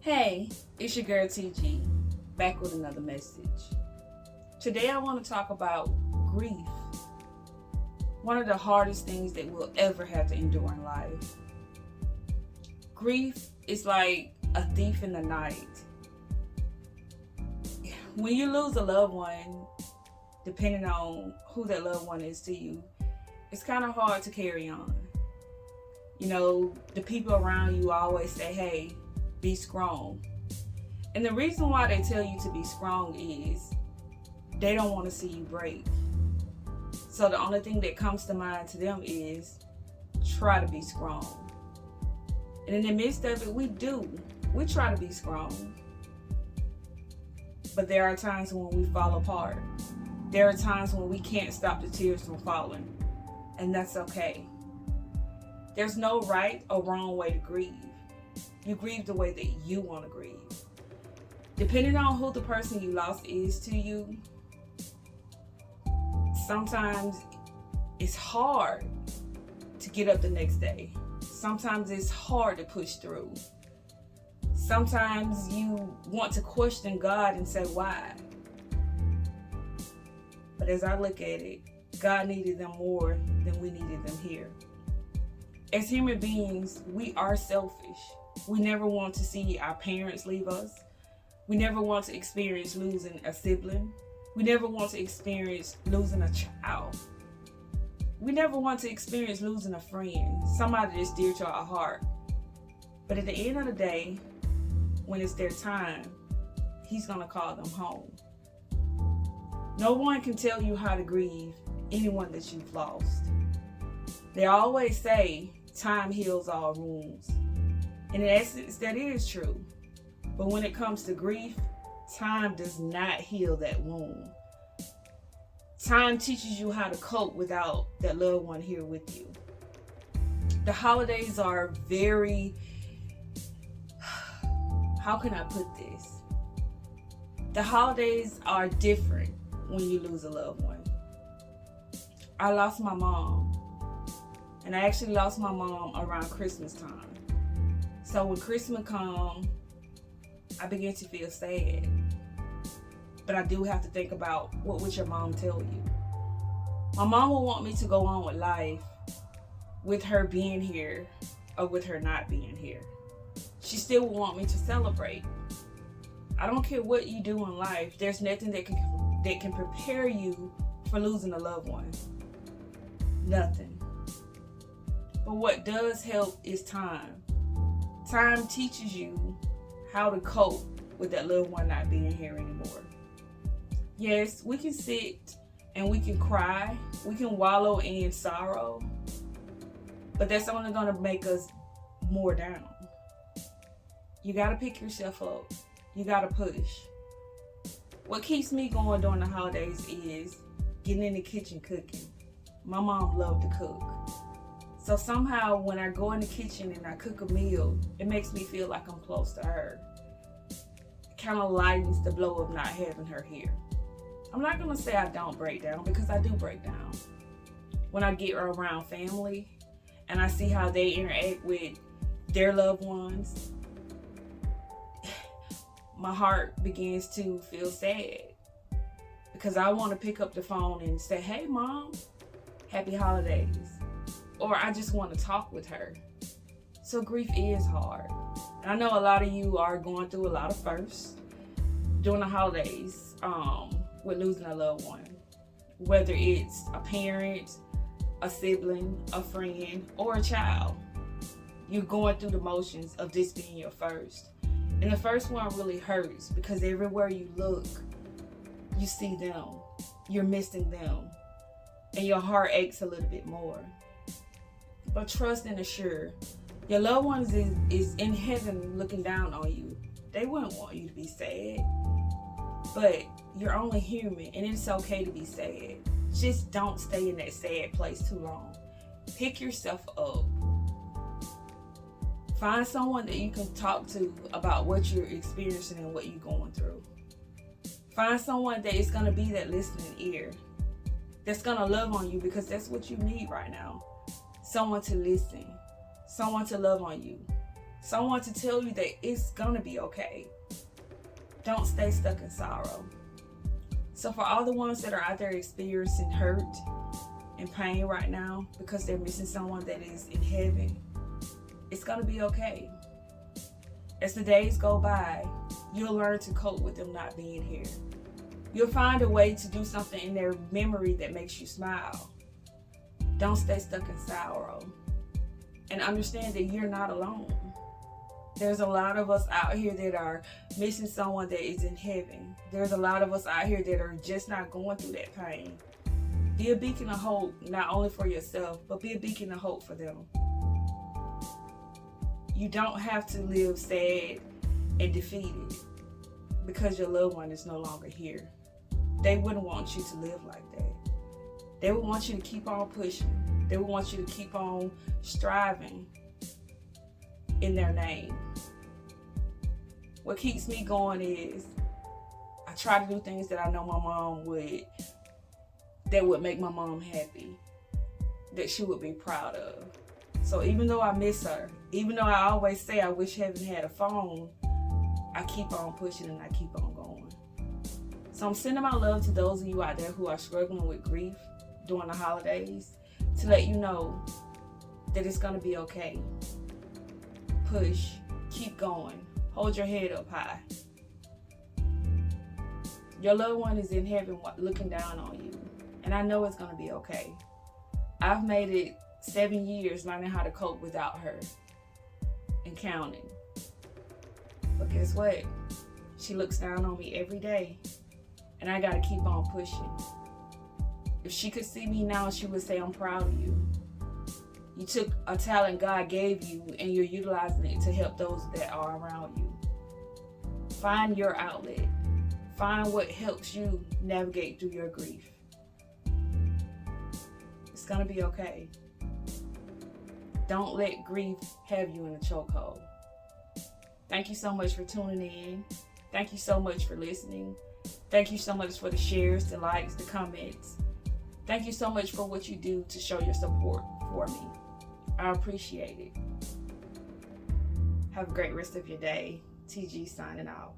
Hey, it's your girl TG, back with another message. Today I want to talk about grief, one of the hardest things that we'll ever have to endure in life. Grief is like a thief in the night. When you lose a loved one, depending on who that loved one is to you, it's kind of hard to carry on. You know, the people around you always say, hey, be strong. And the reason why they tell you to be strong is they don't want to see you break. So the only thing that comes to mind to them is try to be strong. And in the midst of it, we try to be strong. But there are times when we fall apart. There are times when we can't stop the tears from falling. And that's okay. There's no right or wrong way to grieve. You grieve the way that you want to grieve. Depending on who the person you lost is to you, sometimes it's hard to get up the next day. Sometimes it's hard to push through. Sometimes you want to question God and say, why? But as I look at it, God needed them more than we needed them here. As human beings, we are selfish. We never want to see our parents leave us. We never want to experience losing a sibling. We never want to experience losing a child. We never want to experience losing a friend, somebody that's dear to our heart. But at the end of the day, when it's their time, He's going to call them home. No one can tell you how to grieve anyone that you've lost. They always say time heals all wounds. And in essence, that is true. But when it comes to grief, time does not heal that wound. Time teaches you how to cope without that loved one here with you. The holidays are very, how can I put this? The holidays are different when you lose a loved one. I lost my mom. And I actually lost my mom around Christmas time. So when Christmas comes, I begin to feel sad. But I do have to think about, what would your mom tell you? My mom will want me to go on with life with her being here or with her not being here. She still will want me to celebrate. I don't care what you do in life. There's nothing that can prepare you for losing a loved one. Nothing. But what does help is time. Time teaches you how to cope with that loved one not being here anymore. Yes, we can sit and we can cry. We can wallow in sorrow. But that's only going to make us more down. You got to pick yourself up. You got to push. What keeps me going during the holidays is getting in the kitchen cooking. My mom loved to cook. So somehow when I go in the kitchen and I cook a meal, it makes me feel like I'm close to her. It kind of lightens the blow of not having her here. I'm not going to say I don't break down, because I do break down. When I get around family and I see how they interact with their loved ones, my heart begins to feel sad. Because I want to pick up the phone and say, hey Mom, happy holidays. Or I just want to talk with her. So grief is hard. And I know a lot of you are going through a lot of firsts during the holidays with losing a loved one. Whether it's a parent, a sibling, a friend, or a child. You're going through the motions of this being your first. And the first one really hurts because everywhere you look, you see them. You're missing them. And your heart aches a little bit more. But trust and assure, your loved ones is in heaven looking down on you. They wouldn't want you to be sad. But you're only human, and it's okay to be sad. Just don't stay in that sad place too long. Pick yourself up. Find someone that you can talk to about what you're experiencing and what you're going through. Find someone that is going to be that listening ear. That's going to love on you, because that's what you need right now. Someone to listen, someone to love on you, Someone to tell you that it's gonna be okay. Don't stay stuck in sorrow. So for all the ones that are out there experiencing hurt and pain right now because they're missing someone that is in heaven, it's gonna be okay. As the days go by, you'll learn to cope with them not being here. You'll find a way to do something in their memory that makes you smile. Don't stay stuck in sorrow. And understand that you're not alone. There's a lot of us out here that are missing someone that is in heaven. There's a lot of us out here that are just not going through that pain. Be a beacon of hope, not only for yourself, but be a beacon of hope for them. You don't have to live sad and defeated because your loved one is no longer here. They wouldn't want you to live like that. They would want you to keep on pushing. They would want you to keep on striving in their name. What keeps me going is I try to do things that I know my mom would, that would make my mom happy, that she would be proud of. So even though I miss her, even though I always say I wish heaven had a phone, I keep on pushing and I keep on going. So I'm sending my love to those of you out there who are struggling with grief during the holidays, to let you know that it's going to be okay. Push, keep going, hold your head up high. Your loved one is in heaven looking down on you, and I know it's going to be okay. I've made it 7 years learning how to cope without her and counting. But guess what? She looks down on me every day, and I got to keep on pushing. If she could see me now, she would say, I'm proud of you. You took a talent God gave you and you're utilizing it to help those that are around you. Find your outlet. Find what helps you navigate through your grief. It's going to be okay. Don't let grief have you in a chokehold. Thank you so much for tuning in. Thank you so much for listening. Thank you so much for the shares, the likes, the comments. Thank you so much for what you do to show your support for me. I appreciate it. Have a great rest of your day. TG signing out.